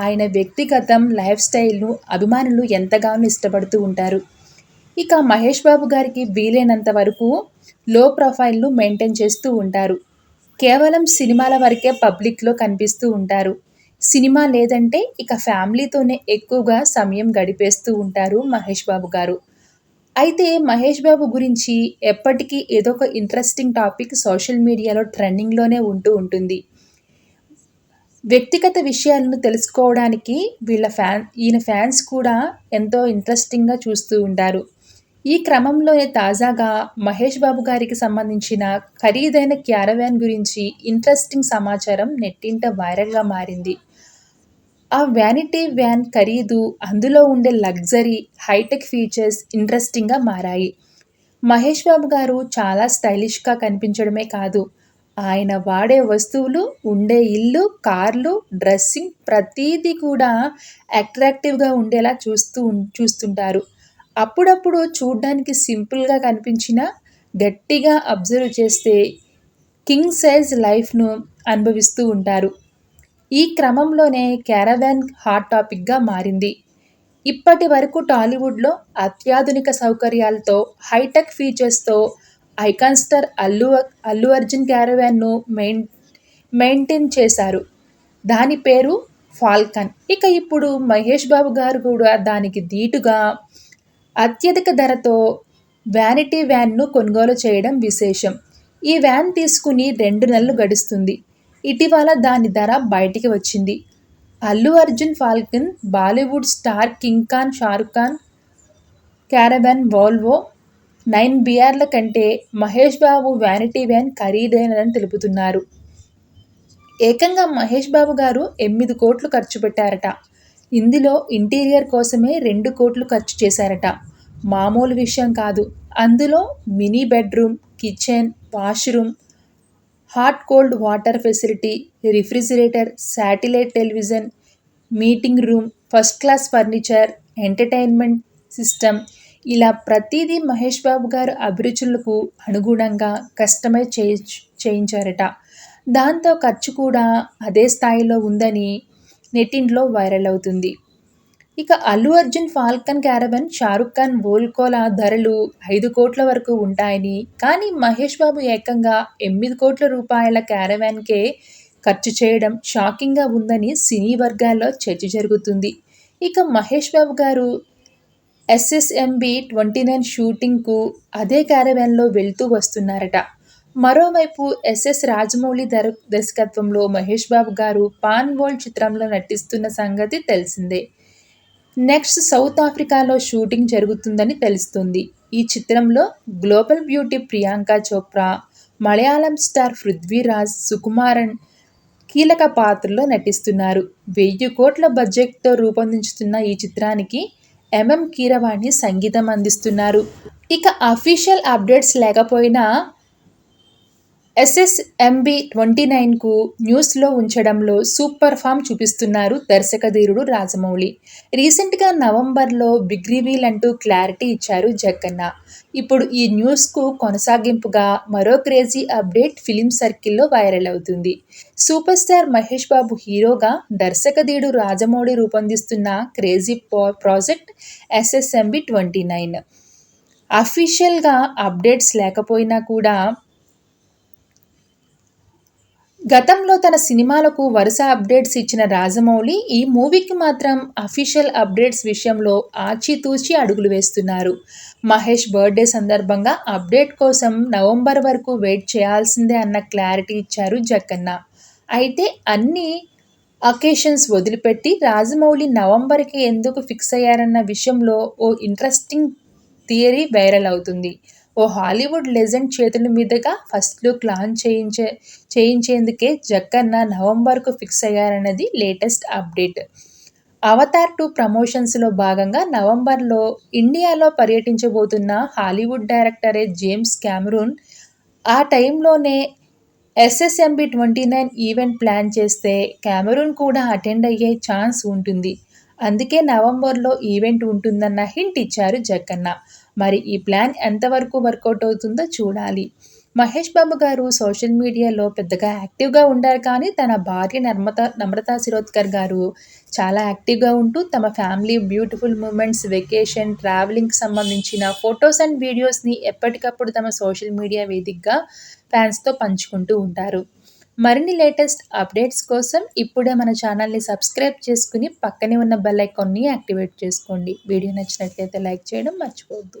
ఆయన వ్యక్తిగతం లైఫ్ స్టైల్ను అభిమానులు ఎంతగానో ఇష్టపడుతూ ఉంటారు. ఇక మహేష్ బాబు గారికి వీలైనంత వరకు లో ప్రొఫైల్ను మెయింటైన్ చేస్తూ ఉంటారు. కేవలం సినిమాల వరకే పబ్లిక్లో కనిపిస్తూ ఉంటారు. సినిమా లేదంటే ఇక ఫ్యామిలీతోనే ఎక్కువగా సమయం గడిపేస్తూ ఉంటారు మహేష్ బాబు గారు. అయితే మహేష్ బాబు గురించి ఎప్పటికీ ఏదో ఒక ఇంట్రెస్టింగ్ టాపిక్ సోషల్ మీడియాలో ట్రెండింగ్లోనే ఉంటూ ఉంటుంది. వ్యక్తిగత విషయాలను తెలుసుకోవడానికి ఈయన ఫ్యాన్స్ కూడా ఎంతో ఇంట్రెస్టింగ్గా చూస్తూ ఉంటారు. ఈ క్రమంలోనే తాజాగా మహేష్ బాబు గారికి సంబంధించిన ఖరీదైన క్యారవాన్ గురించి ఇంట్రెస్టింగ్ సమాచారం నెట్టింట వైరల్గా మారింది. ఆ వ్యానిటీ వ్యాన్ ఖరీదు, అందులో ఉండే లగ్జరీ, హైటెక్ ఫీచర్స్ ఇంట్రెస్టింగ్గా మారాయి. మహేష్ బాబు గారు చాలా స్టైలిష్గా కనిపించడమే కాదు, ఆయన వాడే వస్తువులు, ఉండే ఇల్లు, కార్లు, డ్రెస్సింగ్ ప్రతీదీ కూడా అట్రాక్టివ్గా ఉండేలా చూస్తుంటారు. అప్పుడప్పుడు చూడ్డానికి సింపుల్గా కనిపించినా గట్టిగా అబ్జర్వ్ చేస్తే కింగ్ సైజ్ లైఫ్ను అనుభవిస్తూ ఉంటారు. ఈ క్రమంలోనే క్యారవాన్ హాట్ టాపిక్గా మారింది. ఇప్పటి వరకు టాలీవుడ్లో అత్యాధునిక సౌకర్యాలతో, హైటెక్ ఫీచర్స్తో ఐకాన్ స్టార్ అల్లు అర్జున్ క్యారవాన్ను మెయింటైన్ చేశారు. దాని పేరు ఫాల్కన్. ఇక ఇప్పుడు మహేష్ బాబు గారు కూడా దానికి ధీటుగా అత్యధిక ధరతో వ్యానిటీ వ్యాన్ను కొనుగోలు చేయడం విశేషం. ఈ వ్యాన్ తీసుకుని 2 నెలలు గడుస్తుంది. ఇటీవల దాని ధర బయటికి వచ్చింది. Allu Arjun Falcon, Bollywood star king Khan Shahrukh Khan caravan Volvo 9 BRల కంటే మహేష్ బాబు వ్యానిటీ వ్యాన్ ఖరీదైనదని తెలుపుతున్నారు. ఏకంగా మహేష్ బాబు గారు 8 కోట్లు ఖర్చు పెట్టారట. ఇందులో ఇంటీరియర్ కోసమే 2 కోట్లు ఖర్చు చేశారట. మామూలు విషయం కాదు. అందులో mini bedroom, kitchen, washroom, hot cold water facility, refrigerator, satellite television, meeting room, first class furniture, entertainment system, ఇలా ప్రతిదీ మహేష్ బాబు గారు అభిరుచులకు అనుగుణంగా కస్టమైజ్ చేయించారట. దాంతో ఖర్చు కూడా అదే స్థాయిలో ఉందని నెట్టింట్లో వైరల్ అవుతుంది. ఇక అల్లు అర్జున్ ఫాల్కన్ క్యారవాన్, షారుఖ్ ఖాన్ వోల్కోల ధరలు 5 కోట్ల వరకు ఉంటాయని, కానీ మహేష్ బాబు ఏకంగా 8 కోట్ల రూపాయల క్యారవాన్కే ఖర్చు చేయడం షాకింగ్గా ఉందని సినీ వర్గాల్లో చర్చ జరుగుతుంది. ఇక మహేష్ బాబు గారు SSMB 29 షూటింగ్కు అదే క్యారవాన్లో వెళ్తూ వస్తున్నారట. మరోవైపు SS రాజమౌళి దర్శకత్వంలో మహేష్ బాబు గారు పాన్ వరల్డ్ చిత్రంలో నటిస్తున్న సంగతి తెలిసిందే. నెక్స్ట్ సౌత్ ఆఫ్రికాలో షూటింగ్ జరుగుతుందని తెలుస్తుంది. ఈ చిత్రంలో global beauty Priyanka Chopra, Malayalam star Prithviraj Sukumaran కీలక పాత్రలో నటిస్తున్నారు. 1000 కోట్ల బడ్జెట్తో రూపొందించుతున్న ఈ చిత్రానికి కీరవాణి సంగీతం అందిస్తున్నారు. ఇక అఫీషియల్ అప్డేట్స్ లేకపోయినా SSMB 29కు న్యూస్లో ఉంచడంలో సూపర్ ఫామ్ చూపిస్తున్నారు దర్శకధీరుడు రాజమౌళి. రీసెంట్గా నవంబర్లో బిగ్ రివీల్ అంటూ క్లారిటీ ఇచ్చారు జక్కన్న. ఇప్పుడు ఈ న్యూస్కు కొనసాగింపుగా మరో క్రేజీ అప్డేట్ ఫిలిం సర్కిల్లో వైరల్ అవుతుంది. సూపర్ స్టార్ మహేష్ బాబు హీరోగా దర్శకధీరుడు రాజమౌళి రూపొందిస్తున్న క్రేజీ ప్రాజెక్ట్ SSMB 29. అఫీషియల్గా అప్డేట్స్ లేకపోయినా కూడా గతంలో తన సినిమాలకు వరుస అప్డేట్స్ ఇచ్చిన రాజమౌళి ఈ మూవీకి మాత్రం అఫీషియల్ అప్డేట్స్ విషయంలో ఆచితూచి అడుగులు వేస్తున్నారు. మహేష్ బర్త్డే సందర్భంగా అప్డేట్ కోసం నవంబర్ వరకు వెయిట్ చేయాల్సిందే అన్న క్లారిటీ ఇచ్చారు జక్కన్న. అయితే అన్ని అకేషన్స్ వదిలిపెట్టి రాజమౌళి నవంబర్కి ఎందుకు ఫిక్స్ అయ్యారన్న విషయంలో ఓ ఇంట్రెస్టింగ్ థియరీ వైరల్ అవుతుంది. ఓ హాలీవుడ్ లెజెండ్ చేతుల మీదుగా ఫస్ట్ లుక్ లాంచ్ చేయించేందుకే జక్కన్న నవంబర్కు ఫిక్స్ అయ్యారన్నది లేటెస్ట్ అప్డేట్. అవతార్ 2 ప్రమోషన్స్లో భాగంగా నవంబర్లో ఇండియాలో పర్యటించబోతున్న హాలీవుడ్ డైరెక్టరే జేమ్స్ కెమెరూన్ ఆ టైంలోనే SSMB 29 ఈవెంట్ ప్లాన్ చేస్తే కెమెరూన్ కూడా అటెండ్ అయ్యే ఛాన్స్ ఉంటుంది. అందుకే నవంబర్లో ఈవెంట్ ఉంటుందన్న హింట్ ఇచ్చారు జక్కన్న. మరి ఈ ప్లాన్ ఎంతవరకు వర్కౌట్ అవుతుందో చూడాలి. మహేష్ బాబు గారు సోషల్ మీడియాలో పెద్దగా యాక్టివ్‌గా ఉండరు కానీ, తన భార్య నమ్రతా శిరోద్కర్ గారు చాలా యాక్టివ్‌గా ఉంటూ తమ ఫ్యామిలీ బ్యూటిఫుల్ మూమెంట్స్, వెకేషన్, ట్రావెలింగ్‌కి సంబంధించిన ఫోటోస్ అండ్ వీడియోస్‌ని ఎప్పటికప్పుడు తమ సోషల్ మీడియా వేదికగా ఫ్యాన్స్‌తో పంచుకుంటూ ఉంటారు. మరిన్ని లేటెస్ట్ అప్డేట్స్ కోసం ఇప్పుడే మన ఛానల్‌ని సబ్స్క్రైబ్ చేసుకొని, పక్కనే ఉన్న బెల్ ఐకాన్‌ని యాక్టివేట్ చేసుకోండి. వీడియో నచ్చినట్లయితే లైక్ చేయడం మర్చిపోవద్దు.